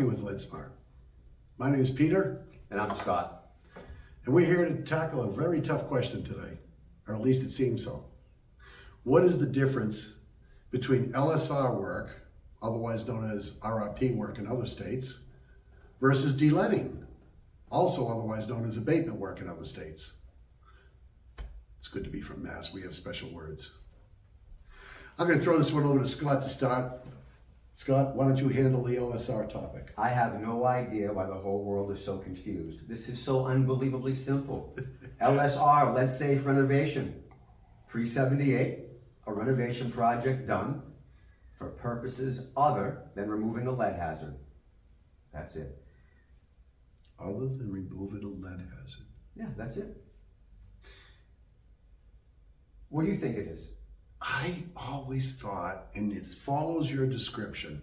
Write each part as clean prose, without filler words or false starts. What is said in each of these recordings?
with LeadSMART. My name is Peter. And I'm Scott. And we're here to tackle a very tough question today, or at least it seems so. What is the difference between LSR work, otherwise known as RRP work in other states, versus deleading, also otherwise known as abatement work in other states? It's good to be from Mass. We have special words. I'm going to throw this one over to Scott to start. Scott, why don't you handle the LSR topic? I have no idea why the whole world is so confused. This is so unbelievably simple. LSR, Lead-Safe Renovation. Pre-78, a renovation project done for purposes other than removing a lead hazard. That's it. Other than removing a lead hazard? Yeah, that's it. What do you think it is? I always thought, and it follows your description,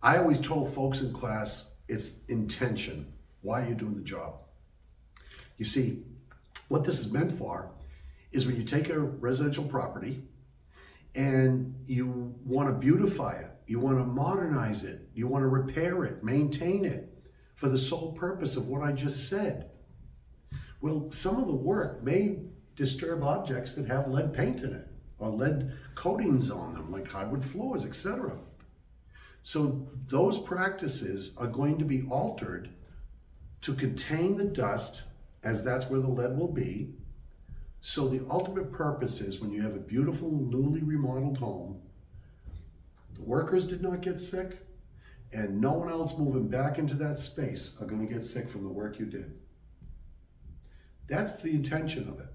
I always told folks in class, it's intention, why you're doing the job. You see, what this is meant for is when you take a residential property and you want to beautify it, you want to modernize it, you want to repair it, maintain it, for the sole purpose of what I just said. Well, some of the work may disturb objects that have lead paint in it or lead coatings on them, like hardwood floors, etc. So those practices are going to be altered to contain the dust, as that's where the lead will be. So the ultimate purpose is when you have a beautiful, newly remodeled home, the workers did not get sick, and no one else moving back into that space are going to get sick from the work you did. That's the intention of it.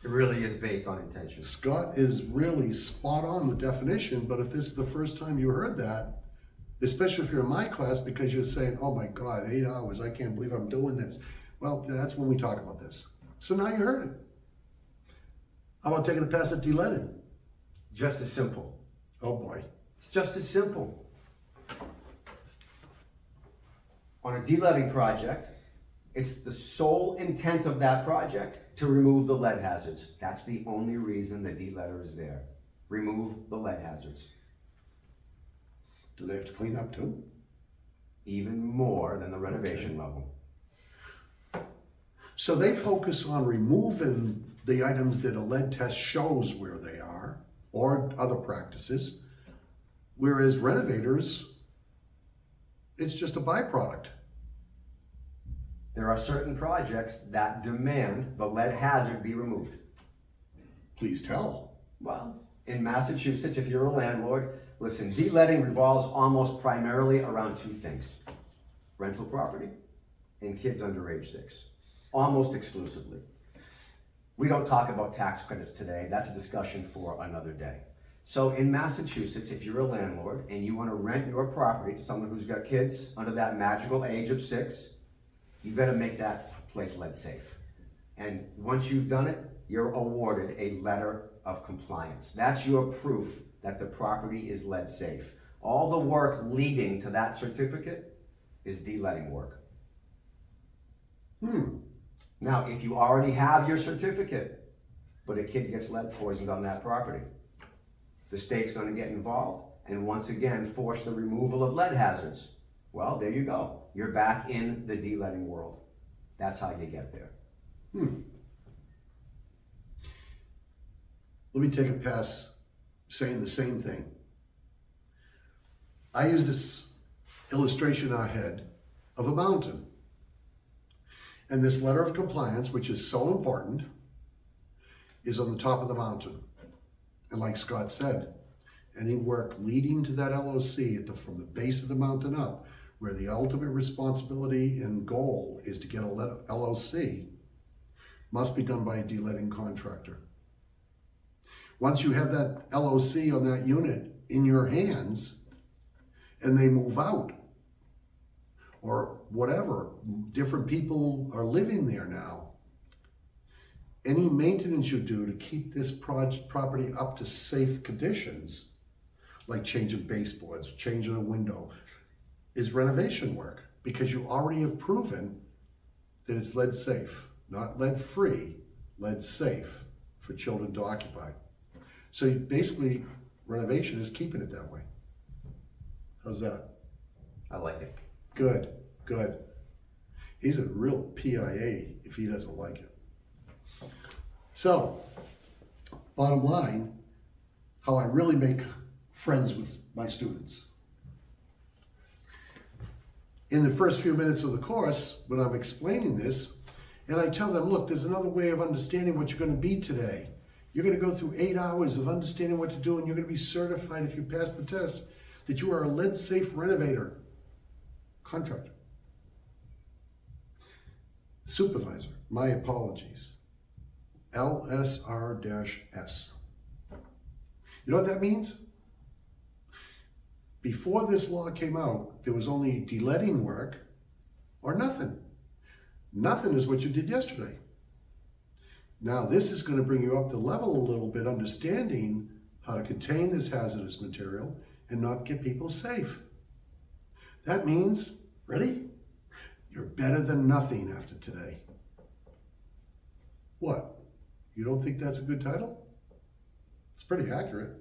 It really is based on intention. Scott is really spot on the definition, but if this is the first time you heard that, especially if you're in my class, because you're saying, oh my God, 8 hours, I can't believe I'm doing this. Well, that's when we talk about this. So now you heard it. How about taking a pass at deleading? Just as simple. Oh boy. It's just as simple. On a deleading project, it's the sole intent of that project to remove the lead hazards. That's the only reason the deleader is there. Remove the lead hazards. Do they have to clean up too? Even more than the renovation level. So they focus on removing the items that a lead test shows where they are, or other practices, whereas renovators, it's just a byproduct. There are certain projects that demand the lead hazard be removed. Please tell. Well, in Massachusetts, if you're a landlord, listen, deleading revolves almost primarily around two things: rental property and kids under age 6, almost exclusively. We don't talk about tax credits today. That's a discussion for another day. So in Massachusetts, if you're a landlord and you want to rent your property to someone who's got kids under that magical age of 6, you've got to make that place lead safe. And once you've done it, you're awarded a letter of compliance. That's your proof that the property is lead safe. All the work leading to that certificate is deleading work. Now, if you already have your certificate, but a kid gets lead poisoned on that property, the state's going to get involved and once again force the removal of lead hazards. Well, there you go. You're back in the deleading world. That's how you get there. Let me take a pass saying the same thing. I use this illustration in our head of a mountain. And this letter of compliance, which is so important, is on the top of the mountain. And like Scott said, any work leading to that LOC from the base of the mountain up, where the ultimate responsibility and goal is to get a LOC, must be done by a deleading contractor. Once you have that LOC on that unit in your hands and they move out, or whatever, different people are living there now, any maintenance you do to keep this property up to safe conditions, like changing baseboards, changing a window, is renovation work, because you already have proven that it's lead safe, not lead free, lead safe for children to occupy. So basically, renovation is keeping it that way. How's that? I like it. Good, good. He's a real PIA if he doesn't like it. So, bottom line, how I really make friends with my students. In the first few minutes of the course, when I'm explaining this, and I tell them, look, there's another way of understanding what you're going to be today. You're going to go through 8 hours of understanding what to do, and you're going to be certified if you pass the test that you are a lead-safe renovator, contractor. Supervisor, my apologies. LSR-S. You know what that means? Before this law came out, there was only deleading work or nothing. Nothing is what you did yesterday. Now this is going to bring you up the level a little bit, understanding how to contain this hazardous material and not get people safe. That means, ready? You're better than nothing after today. What? You don't think that's a good title? It's pretty accurate.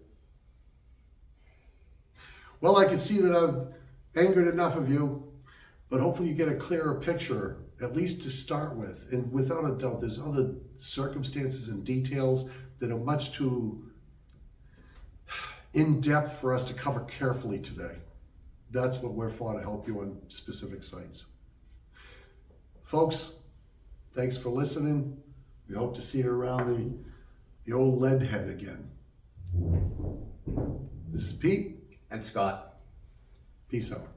Well, I can see that I've angered enough of you, but hopefully you get a clearer picture, at least to start with. And without a doubt, there's other circumstances and details that are much too in-depth for us to cover carefully today. That's what we're for, to help you on specific sites. Folks, thanks for listening. We hope to see you around the old lead head again. This is Pete. And Scott. Peace out.